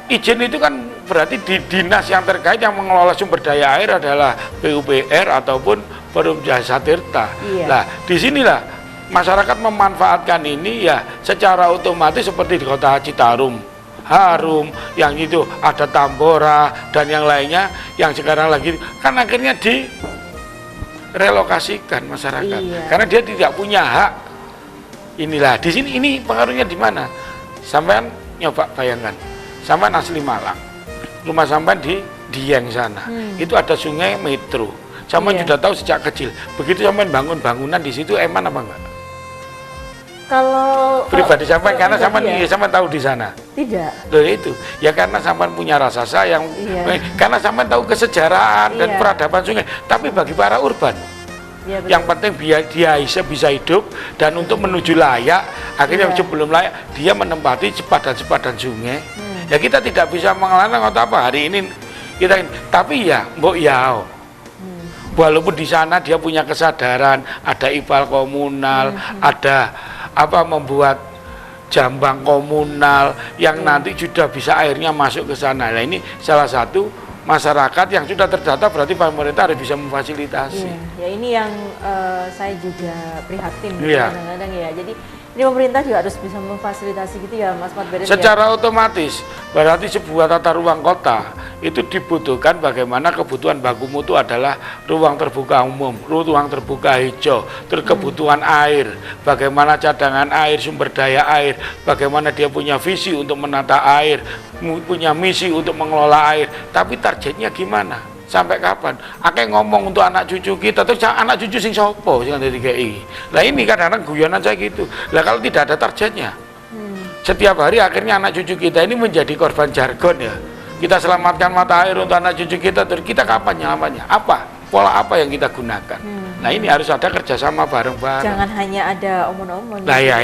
[SPEAKER 2] izin itu kan berarti di dinas yang terkait yang mengelola sumber daya air adalah PUPR ataupun Perum Jasa Tirta. Nah disinilah masyarakat memanfaatkan ini ya secara otomatis seperti di kota Citarum, Harum, yang itu ada Tambora dan yang lainnya yang sekarang lagi kan akhirnya direlokasikan masyarakat karena dia tidak punya hak. Inilah di sini ini pengaruhnya di mana? Sampean nyoba bayangkan, sampean asli Malang, rumah sampean di Dieng sana, itu ada sungai Metro. Sampean sudah tahu sejak kecil. Begitu sampean bangun bangunan di situ eman apa enggak?
[SPEAKER 1] Kalau
[SPEAKER 2] pribadi sampean karena sampean tahu di sana.
[SPEAKER 1] Tidak.
[SPEAKER 2] Loh itu. Ya karena sampean punya rasa sayang. Karena sampean tahu kesejarahan dan peradaban sungai. Tapi bagi para urban, yang penting dia bisa hidup dan untuk menuju layak, akhirnya sebelum layak dia menempati sepadan-sepadan sungai. Ya kita tidak bisa mengelarang atau apa hari ini kita, tapi ya mbok yao. Walaupun di sana dia punya kesadaran, ada IPAL komunal, ada membuat jambang komunal yang nanti sudah bisa airnya masuk ke sana. Nah ini salah satu masyarakat yang sudah terdata, berarti pemerintah harus bisa memfasilitasi.
[SPEAKER 1] Ya ini yang saya juga prihatin kadang-kadang ya. Jadi ini pemerintah juga harus bisa memfasilitasi gitu ya Mas Mat Berlin.
[SPEAKER 2] Secara otomatis berarti sebuah tata ruang kota itu dibutuhkan bagaimana kebutuhan baku mutu adalah ruang terbuka umum, ruang terbuka hijau, terus kebutuhan air, bagaimana cadangan air, sumber daya air, bagaimana dia punya visi untuk menata air, punya misi untuk mengelola air, tapi targetnya gimana? Sampai kapan? Akeh ngomong untuk anak cucu kita, terus anak cucu sing sopo sing dari GI. Lah ini kadang-kadang guyonan saya gitu. Lah kalau tidak ada targetnya, setiap hari akhirnya anak cucu kita ini menjadi korban jargon ya. Kita selamatkan mata air untuk anak cucu kita, terus kita kapan nyelamatnya? Apa? Pola apa yang kita gunakan? Nah ini harus ada kerjasama bareng-bareng.
[SPEAKER 1] Jangan hanya ada omong-omong.
[SPEAKER 2] Nah ya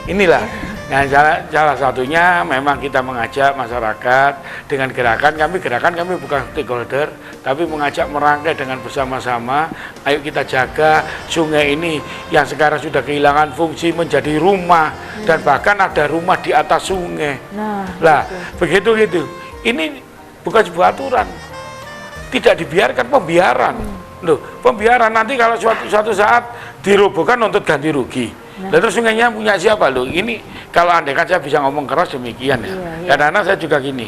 [SPEAKER 2] inilah. Nah salah satunya memang kita mengajak masyarakat dengan gerakan kami bukan stakeholder, tapi mengajak merangkai dengan bersama-sama. Ayo kita jaga sungai ini yang sekarang sudah kehilangan fungsi menjadi rumah dan bahkan ada rumah di atas sungai. Nah begitu gitu. Ini bukan sebuah aturan, tidak dibiarkan pembiaran. Loh, pembiaran nanti kalau suatu saat dirobohkan untuk ganti rugi. Dan terus sungainya punya siapa loh? Ini kalau andai kan saya bisa ngomong keras demikian ya. Karena saya juga gini,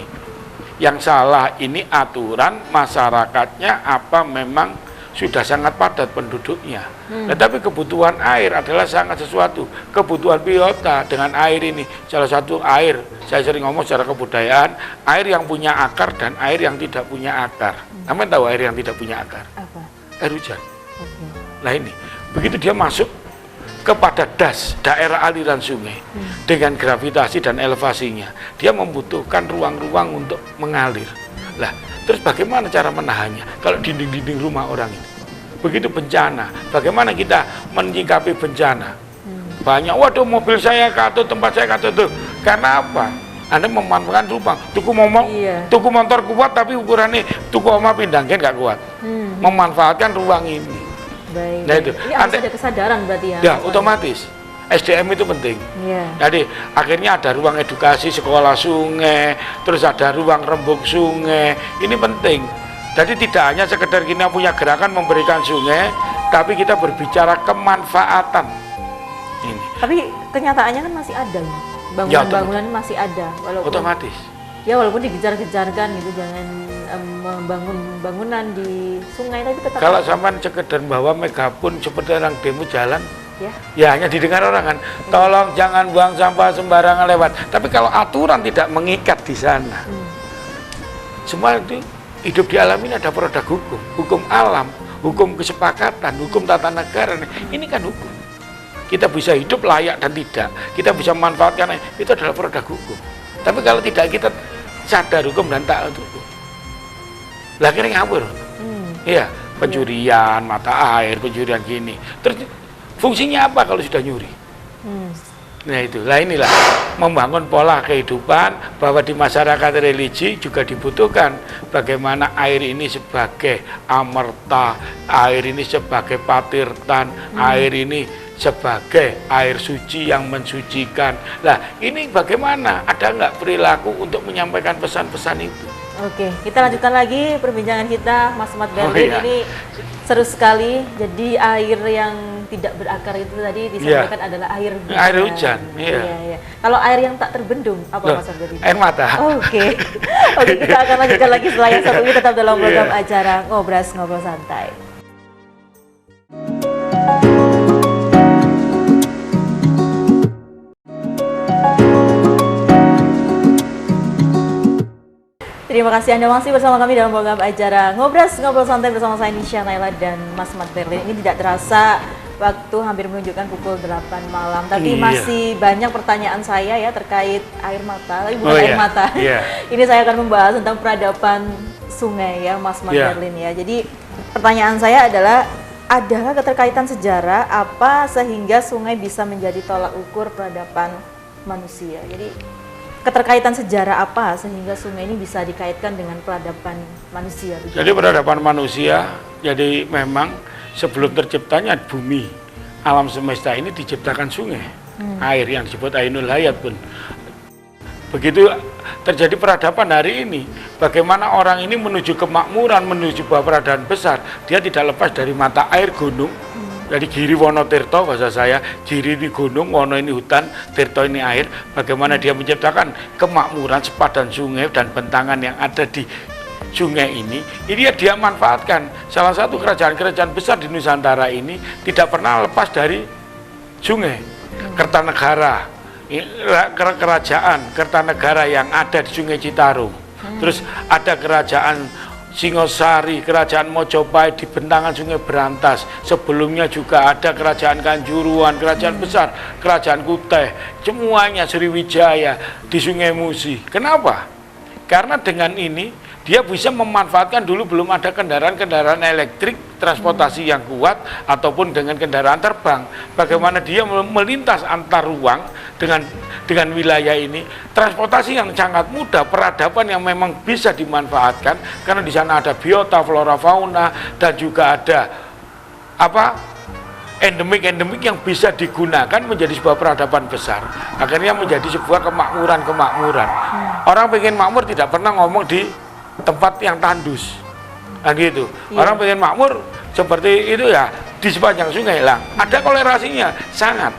[SPEAKER 2] yang salah ini aturan masyarakatnya apa memang sudah sangat padat penduduknya. Tetapi kebutuhan air adalah sangat sesuatu. Kebutuhan biota dengan air ini salah satu air. Saya sering ngomong secara kebudayaan, air yang punya akar dan air yang tidak punya akar. Kamu tahu air yang tidak punya akar?
[SPEAKER 1] Apa?
[SPEAKER 2] Air hujan. Nah ini, begitu dia masuk kepada daerah aliran sungai dengan gravitasi dan elevasinya, dia membutuhkan ruang-ruang untuk mengalir. Lah, terus bagaimana cara menahannya? Kalau dinding-dinding rumah orang ini, begitu bencana, bagaimana kita menyikapi bencana? Banyak, waduh mobil saya katut, tempat saya katut tuh. Karena apa? Anda memanfaatkan ruang. Tuku motor kuat tapi ukurannya tuku oma pindangnya nggak kuat. Memanfaatkan ruang ini.
[SPEAKER 1] Baik.
[SPEAKER 2] Nah itu.
[SPEAKER 1] Ini harus ada kesadaran berarti ya.
[SPEAKER 2] Ya otomatis. SDM itu penting. Jadi akhirnya ada ruang edukasi sekolah sungai, terus ada ruang rembuk sungai. Ini penting. Jadi tidak hanya sekedar kita punya gerakan memberikan sungai, tapi kita berbicara kemanfaatan. Ini.
[SPEAKER 1] Tapi kenyataannya kan masih ada loh. Bangunan-bangunan masih ada, walaupun
[SPEAKER 2] otomatis.
[SPEAKER 1] Ya walaupun digejar-gejarkan gitu, jangan membangun bangunan di sungai, tapi tetap.
[SPEAKER 2] Kalau sampai sekedar bawa megapun seperti orang demo jalan,
[SPEAKER 1] ya
[SPEAKER 2] hanya didengar orang kan, tolong jangan buang sampah sembarangan lewat. Tapi kalau aturan tidak mengikat di sana, semua itu hidup di alam ini ada produk hukum, hukum alam, hukum kesepakatan, hukum tata negara. Ini kan hukum. Kita bisa hidup layak dan tidak, kita bisa memanfaatkan itu adalah produk hukum. Tapi kalau tidak kita sadar hukum dan taat hukum, lah kira ngawur. Iya, pencurian mata air, pencurian gini. Terus fungsinya apa kalau sudah nyuri? Nah itulah inilah membangun pola kehidupan bahwa di masyarakat religi juga dibutuhkan bagaimana air ini sebagai amerta, air ini sebagai patirtan, air ini sebagai air suci yang mensucikan. Lah ini bagaimana? Ada nggak perilaku untuk menyampaikan pesan-pesan itu?
[SPEAKER 1] Oke, kita lanjutkan lagi perbincangan kita, Mas Mat Berlin. Ini seru sekali. Jadi air yang tidak berakar itu tadi disampaikan adalah air hujan.
[SPEAKER 2] Air hujan,
[SPEAKER 1] Kalau air yang tak terbendung, apa Mas Berlin?
[SPEAKER 2] Air mata.
[SPEAKER 1] Oke, kita akan lanjutkan lagi setelah yang satu ini, tetap dalam program acara Ngobras Ngobrol Santai. Terima kasih Anda masih bersama kami dalam program acara Ngobras Ngobrol Santai bersama saya Nisha Naila dan Mas Mat Berlin. Ini tidak terasa waktu hampir menunjukkan pukul 8 malam, tapi masih banyak pertanyaan saya ya terkait air mata, tapi bukan air mata. Ini saya akan membahas tentang peradaban sungai ya Mas Mat Berlin ya. Jadi pertanyaan saya adalah, adakah keterkaitan sejarah apa sehingga sungai bisa menjadi tolak ukur peradaban manusia? Jadi keterkaitan sejarah apa sehingga sungai ini bisa dikaitkan dengan peradaban manusia?
[SPEAKER 2] Jadi peradaban manusia, jadi memang sebelum terciptanya bumi, alam semesta ini diciptakan sungai, air yang disebut Ainul Hayat pun. Begitu terjadi peradaban hari ini, bagaimana orang ini menuju kemakmuran, menuju sebuah peradaban besar, dia tidak lepas dari mata air gunung. Jadi Giri Wono Tirto bahasa saya, Giri ini gunung, Wono ini hutan, Tirto ini air. Bagaimana dia menciptakan kemakmuran sepadan sungai dan bentangan yang ada di sungai ini dia manfaatkan. Salah satu kerajaan-kerajaan besar di Nusantara ini tidak pernah lepas dari sungai. Kertanegara, Kertanegara yang ada di Sungai Citarum. Terus ada kerajaan Singosari, kerajaan Mojopahit di bentangan Sungai Berantas. Sebelumnya juga ada kerajaan Kanjuruhan, kerajaan besar, kerajaan Kutai, semuanya Sriwijaya di Sungai Musi. Kenapa? Karena dengan ini dia bisa memanfaatkan, dulu belum ada kendaraan-kendaraan elektrik, transportasi yang kuat, ataupun dengan kendaraan terbang. Bagaimana dia melintas antar ruang dengan wilayah ini, transportasi yang sangat mudah, peradaban yang memang bisa dimanfaatkan, karena di sana ada biota, flora, fauna, dan juga ada endemik yang bisa digunakan menjadi sebuah peradaban besar. Akhirnya menjadi sebuah kemakmuran. Orang pengen makmur tidak pernah ngomong di tempat yang tandus, nah gitu. Orang pengen makmur seperti itu ya di sepanjang sungai lah. Ada kolerasinya sangat.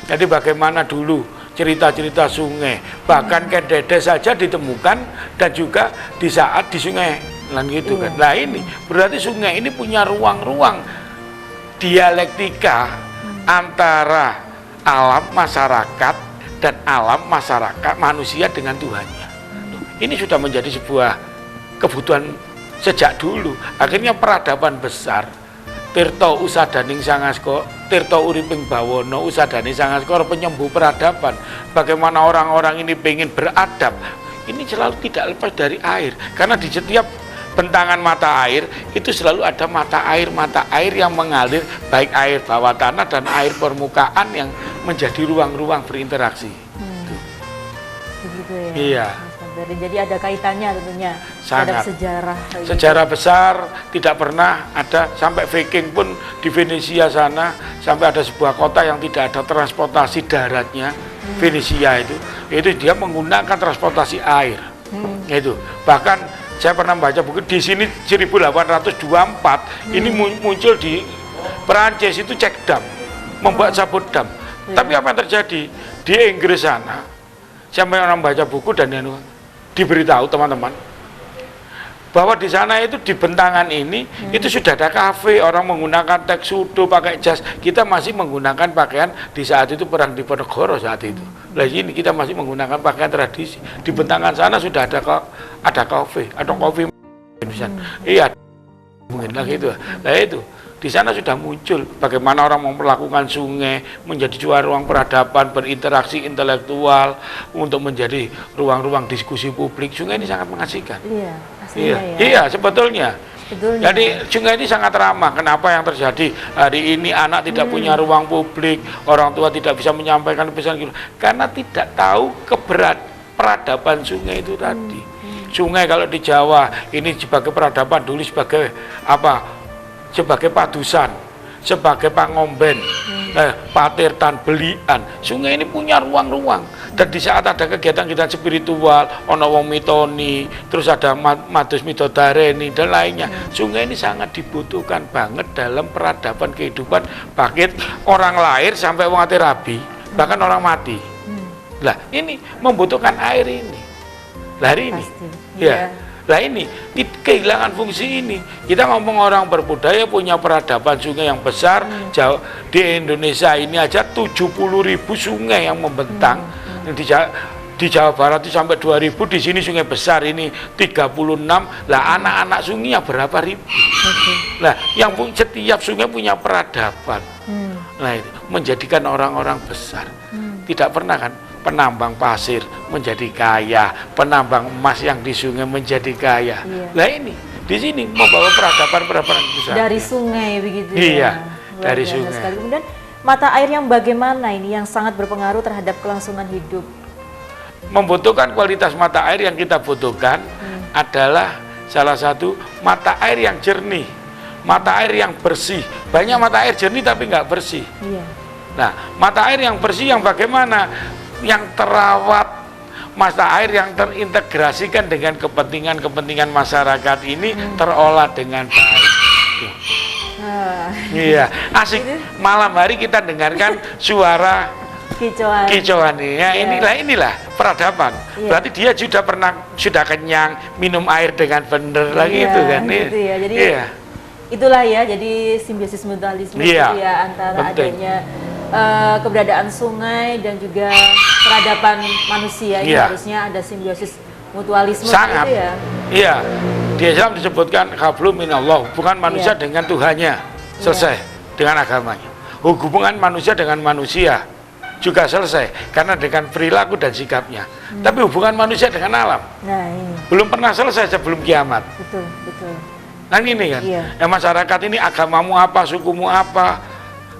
[SPEAKER 2] Jadi bagaimana dulu cerita-cerita sungai, bahkan Kedede saja ditemukan, dan juga di saat di sungai, lah gitu kan. Nah ini berarti sungai ini punya ruang-ruang dialektika antara alam masyarakat dan alam masyarakat manusia dengan Tuhannya. Ini sudah menjadi sebuah kebutuhan sejak dulu. Akhirnya peradaban besar, Tirto Usadaning Sangaskara, Tirto Uriping Bawono Usadaning Sangaskara, penyembuh peradaban. Bagaimana orang-orang ini pengen beradab, ini selalu tidak lepas dari air. Karena di setiap bentangan mata air itu selalu ada mata air yang mengalir, baik air bawah tanah dan air permukaan yang menjadi ruang-ruang berinteraksi.
[SPEAKER 1] Begitu ya.
[SPEAKER 2] Iya.
[SPEAKER 1] Jadi ada kaitannya tentunya terhadap sejarah
[SPEAKER 2] besar. Tidak pernah ada, sampai Viking pun di Venesia sana, sampai ada sebuah kota yang tidak ada transportasi daratnya. Venesia itu dia menggunakan transportasi air. Itu bahkan saya pernah baca buku di sini 1824 ini muncul di Perancis itu cek dam, membuat sabut dam. Tapi apa yang terjadi di Inggris sana, siapa yang orang baca buku dan diberitahu teman-teman bahwa di sana itu di bentangan ini itu sudah ada kafe, orang menggunakan teks sudo, pakai jas. Kita masih menggunakan pakaian di saat itu perang Diponegoro saat itu. Nah ini kita masih menggunakan pakaian tradisi. Di bentangan sana sudah ada kafe atau kopi. Iya, mungkin lah gitu. Nah itu di sana sudah muncul bagaimana orang mau melakukan sungai menjadi ruang peradaban, berinteraksi intelektual, untuk menjadi ruang-ruang diskusi publik. Sungai ini sangat mengasihkan. Iya, sebetulnya. Jadi sungai ini sangat ramah. Kenapa yang terjadi hari ini anak tidak punya ruang publik, orang tua tidak bisa menyampaikan pesan gitu, karena tidak tahu peradaban sungai itu tadi. Sungai kalau di Jawa ini sebagai peradaban dulu sebagai apa? Sebagai padusan, sebagai pangomben, patirtan, belian. Sungai ini punya ruang-ruang. Dan di saat ada kegiatan-kegiatan spiritual, ono wong mitoni, terus ada matus mitodareni dan lainnya. Sungai ini sangat dibutuhkan banget dalam peradaban kehidupan, bangkit orang lahir sampai wong ati rabi, bahkan orang mati. Lah ini membutuhkan air ini. Lah ini. Ya. Nah ini kehilangan fungsi ini. Kita ngomong orang berbudaya punya peradaban sungai yang besar. Di Indonesia ini aja 70.000 sungai yang membentang. Di Jawa Barat itu sampai 2.000, di sini sungai besar ini 36. Lah anak-anak sungainya berapa ribu? Nah yang setiap sungai punya peradaban. Nah itu menjadikan orang-orang besar. Tidak pernah kan penambang pasir menjadi kaya, penambang emas yang di sungai menjadi kaya. Nah ini di sini membawa peradaban besar
[SPEAKER 1] dari sungai begitu.
[SPEAKER 2] Iya, dari sungai.
[SPEAKER 1] Sekali. Kemudian mata air yang bagaimana ini yang sangat berpengaruh terhadap kelangsungan hidup.
[SPEAKER 2] Membutuhkan kualitas mata air yang kita butuhkan adalah salah satu mata air yang jernih, mata air yang bersih. Banyak mata air jernih tapi nggak bersih. Nah, mata air yang bersih yang bagaimana? Yang terawat, mata air yang terintegrasikan dengan kepentingan masyarakat ini terolah dengan baik. Iya, asik. Malam hari kita dengarkan suara kicauan ya. Inilah peradaban. Berarti dia sudah kenyang, minum air dengan benar lagi itu kan.
[SPEAKER 1] Gitu ya. Jadi itulah ya, jadi simbiosis mutualisme itu ya antara adanya keberadaan sungai dan juga peradaban manusia. Ini harusnya ada simbiosis mutualisme.
[SPEAKER 2] Sangat.
[SPEAKER 1] Gitu ya.
[SPEAKER 2] Iya. Di Islam disebutkan hablum minallah, bukan manusia dengan Tuhannya. Selesai dengan agamanya. Hubungan manusia dengan manusia juga selesai karena dengan perilaku dan sikapnya. Tapi hubungan manusia dengan alam belum pernah selesai sebelum kiamat.
[SPEAKER 1] Betul.
[SPEAKER 2] Nah ini kan, ya masyarakat ini agamamu apa, sukumu apa,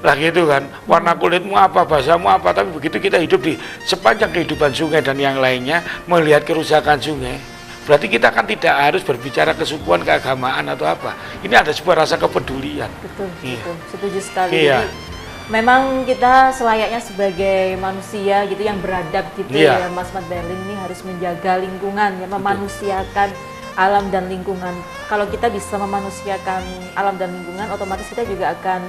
[SPEAKER 2] lah gitu kan, warna kulitmu apa, bahasamu apa, tapi begitu kita hidup di sepanjang kehidupan sungai dan yang lainnya, melihat kerusakan sungai, berarti kita kan tidak harus berbicara kesukuan, keagamaan atau apa. Ini ada sebuah rasa kepedulian. Betul.
[SPEAKER 1] Setuju sekali. Jadi, memang kita selayaknya sebagai manusia gitu yang beradab gitu ya, Mas Mat Berlin ini harus menjaga lingkungan, ya, memanusiakan alam dan lingkungan. Kalau kita bisa memanusiakan alam dan lingkungan, otomatis kita juga akan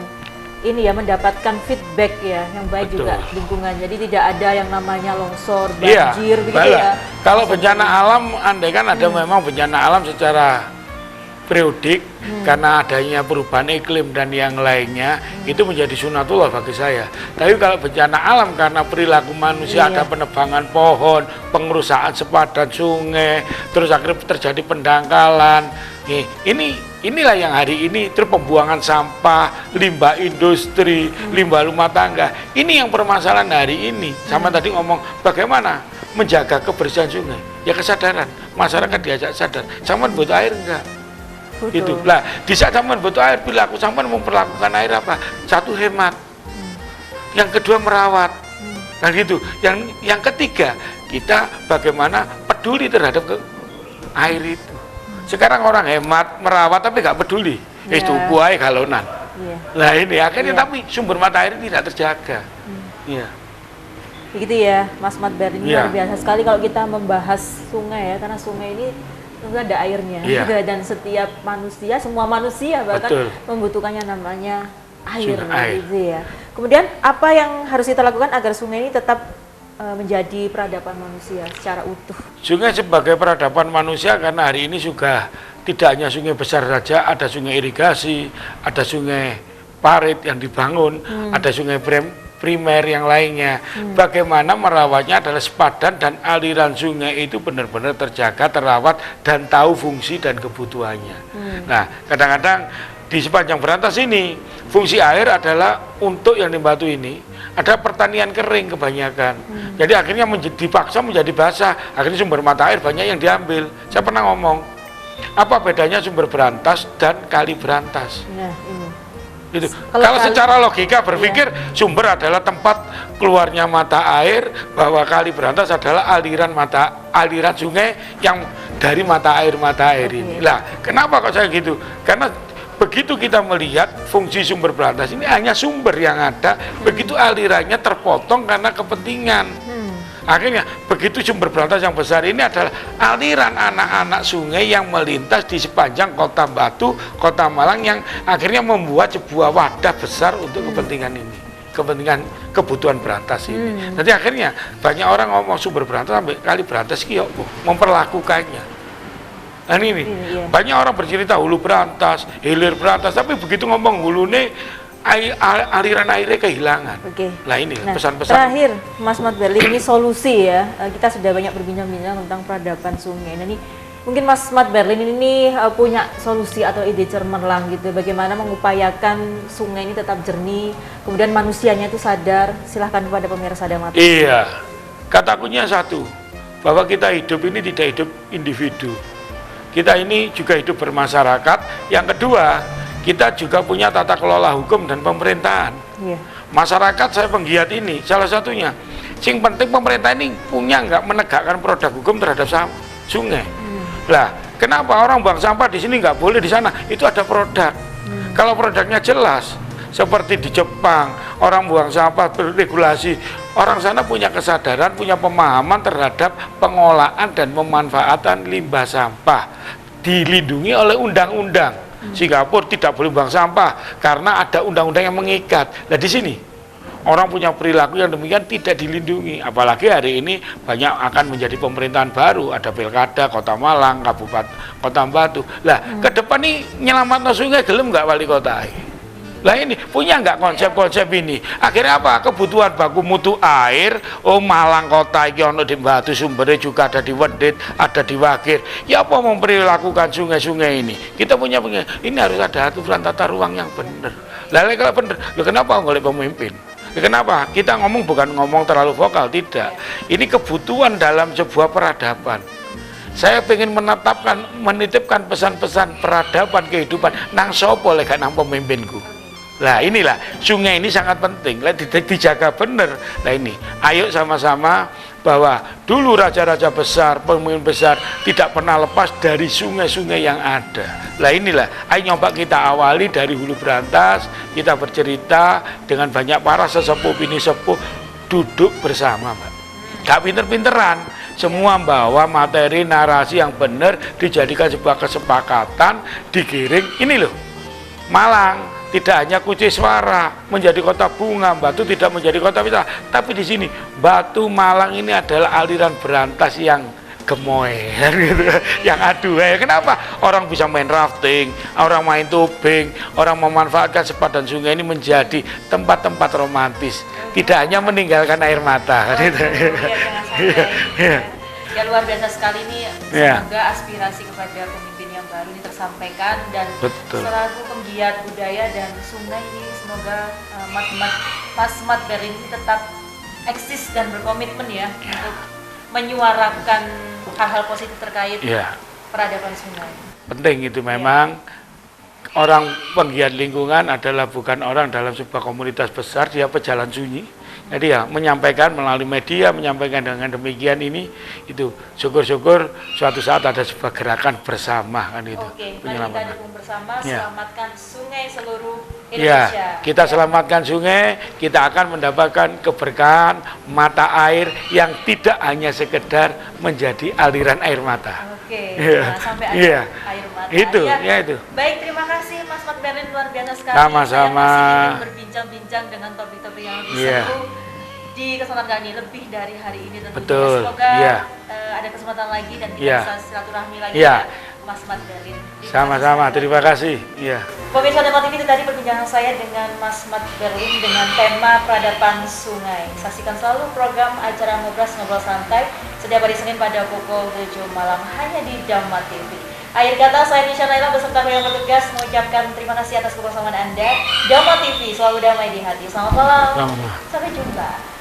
[SPEAKER 1] mendapatkan feedback ya yang baik juga lingkungan. Jadi tidak ada yang namanya longsor, banjir begitu ya.
[SPEAKER 2] Kalau bencana alam, andai kan ada memang bencana alam secara periodik karena adanya perubahan iklim dan yang lainnya, itu menjadi sunatullah bagi saya. Tapi kalau bencana alam karena perilaku manusia, ada penebangan pohon, pengerusakan sepadan sungai, terus akhirnya terjadi pendangkalan. Inilah yang hari ini, terus pembuangan sampah, limbah industri, limbah rumah tangga. Ini yang permasalahan hari ini. Sama tadi ngomong bagaimana menjaga kebersihan sungai. Ya kesadaran, masyarakat diajak sadar. Sama butuh air enggak? Itu lah, di saat sampean butuh air, perilaku sampean memperlakukan air apa? Satu, hemat. Yang kedua, merawat. Nah gitu. Yang ketiga, kita bagaimana peduli terhadap air itu. Sekarang orang hemat, merawat tapi nggak peduli. Itu buaya galonan. Nah ini akhirnya tapi sumber mata air tidak terjaga.
[SPEAKER 1] Begitu ya, Mas Mat Berlin. Luar biasa sekali kalau kita membahas sungai ya, karena sungai ini tentu ada airnya juga, dan setiap manusia, semua manusia bahkan membutuhkannya namanya air gitu ya. Kemudian apa yang harus kita lakukan agar sungai ini tetap menjadi peradaban manusia secara utuh?
[SPEAKER 2] Sungai sebagai peradaban manusia karena hari ini juga tidak hanya sungai besar saja, ada sungai irigasi, ada sungai parit yang dibangun, ada sungai primer yang lainnya. Bagaimana merawatnya adalah sepadan dan aliran sungai itu benar-benar terjaga, terawat, dan tahu fungsi dan kebutuhannya. Nah, kadang-kadang di sepanjang berantas ini, fungsi air adalah untuk yang di Batu ini, ada pertanian kering kebanyakan. Jadi akhirnya dipaksa menjadi basah, akhirnya sumber mata air banyak yang diambil. Saya pernah ngomong, apa bedanya sumber berantas dan kali berantas? Nah, ini. Gitu. Kalau secara logika berpikir sumber adalah tempat keluarnya mata air, bahwa kali berantas adalah aliran sungai yang dari mata air ini. Lah, kenapa kok saya gitu? Karena begitu kita melihat fungsi sumber berantas ini hanya sumber yang ada, begitu alirannya terpotong karena kepentingan. Akhirnya begitu sumber berantas yang besar ini adalah aliran anak-anak sungai yang melintas di sepanjang Kota Batu, Kota Malang, yang akhirnya membuat sebuah wadah besar untuk kepentingan ini, kepentingan kebutuhan berantas ini. Nanti akhirnya banyak orang ngomong sumber berantas sampai kali berantas ki memperlakukannya. Nah ini banyak orang bercerita hulu berantas, hilir berantas, tapi begitu ngomong hulune aliran airnya kehilangan. Nah ini pesan-pesan
[SPEAKER 1] terakhir, Mas Mat Berlin, ini solusi ya. Kita sudah banyak berbincang-bincang tentang peradaban sungai. Nah ini mungkin Mas Mat Berlin ini punya solusi atau ide cemerlang gitu, bagaimana mengupayakan sungai ini tetap jernih, kemudian manusianya itu sadar. Silahkan kepada pemirsa Damar.
[SPEAKER 2] Iya, kata kuncinya satu, bahwa kita hidup ini tidak hidup individu, kita ini juga hidup bermasyarakat. Yang kedua, kita juga punya tata kelola hukum dan pemerintahan. Masyarakat, saya penggiat ini, salah satunya. Sing penting pemerintah ini punya nggak menegakkan produk hukum terhadap sungai. Lah, kenapa orang buang sampah di sini nggak boleh, di sana itu ada produk. Kalau produknya jelas, seperti di Jepang, orang buang sampah berregulasi, orang sana punya kesadaran, punya pemahaman terhadap pengolahan dan pemanfaatan limbah sampah, dilindungi oleh undang-undang. Singapura tidak boleh buang sampah karena ada undang-undang yang mengikat. Nah di sini orang punya perilaku yang demikian tidak dilindungi. Apalagi hari ini banyak akan menjadi pemerintahan baru, ada pilkada Kota Malang, Kabupaten Kota Batu. Lah, ke depan nih nyelamatno sungai gelem nggak wali kota? Lah ini punya nggak konsep-konsep ini? Akhirnya apa? Kebutuhan baku mutu air, Malang kota iki ono di Batu sumbernya juga ada di Wedit, ada di Wagir. Ya apa memperlakukan sungai-sungai ini? Kita punya ini harus ada aturan tata ruang yang benar. Lah kalau benar, ya kenapa nggak oleh pemimpin? Ya kenapa? Kita ngomong bukan ngomong terlalu vokal, tidak. Ini kebutuhan dalam sebuah peradaban. Saya ingin menitipkan pesan-pesan peradaban kehidupan nang sopo lek nang pemimpinku. Lah inilah sungai ini sangat penting, lah dijaga benar. Nah ini, ayo sama-sama bahwa dulu raja-raja besar, pemimpin besar tidak pernah lepas dari sungai-sungai yang ada. Lah inilah, ayo nyoba kita awali dari hulu berantas, kita bercerita dengan banyak para sesepuh bini sepuh, duduk bersama, Mbak. Gak pinter-pinteran, semua bawa materi narasi yang benar, dijadikan sebuah kesepakatan, digiring. Ini loh, Malang tidak hanya Kuci Suara menjadi kota bunga, Batu tidak menjadi kota wisata, tapi di sini Batu Malang ini adalah aliran berantas yang gemoy, gitu, yang aduhai. Kenapa? Orang bisa main rafting, orang main tubing, orang memanfaatkan sepadan sungai ini menjadi tempat-tempat romantis, tidak hanya meninggalkan air mata.
[SPEAKER 1] Ya luar biasa sekali ini. Semoga aspirasi kepada pemimpin yang baru ini tersampaikan dan selaku penggiat budaya dan sungai ini semoga Mas Mat Berlin ini tetap eksis dan berkomitmen ya untuk menyuarakan hal-hal positif terkait peradaban sungai.
[SPEAKER 2] Penting itu memang. Orang penggiat lingkungan adalah bukan orang dalam sebuah komunitas besar, dia pejalan sunyi. Jadi ya menyampaikan melalui media, menyampaikan dengan demikian ini, itu syukur-syukur suatu saat ada sebuah gerakan bersama kan itu.
[SPEAKER 1] Oke, mari kita dukung bersama, selamatkan sungai seluruh
[SPEAKER 2] Indonesia. Ya, kita selamatkan sungai, kita akan mendapatkan keberkahan mata air yang tidak hanya sekedar menjadi aliran air mata.
[SPEAKER 1] Oke, sampai air mata.
[SPEAKER 2] Itu, itu.
[SPEAKER 1] Baik, terima kasih Mas Mat Berlin, luar biasa sekali.
[SPEAKER 2] Sama-sama.
[SPEAKER 1] Saya masih ingin berbincang-bincang dengan topik-topik yang lebih seru di kesempatan kali ini, lebih dari hari ini tentunya.
[SPEAKER 2] Betul.
[SPEAKER 1] Semoga ada kesempatan lagi dan kita bisa silaturahmi lagi Mas Mat Berlin.
[SPEAKER 2] Sama-sama, terima kasih.
[SPEAKER 1] Pemirsa Dama TV, itu tadi perbincangan saya dengan Mas Mat Berlin dengan tema peradaban sungai. Saksikan selalu program acara Ngobrol Santai setiap hari Senin pada pukul 7 malam hanya di Dama TV. Akhir kata, saya Nisha Naila beserta yang bertugas mengucapkan terima kasih atas kebersamaan Anda. Dama TV, selalu damai di hati. Selamat malam. Sampai jumpa.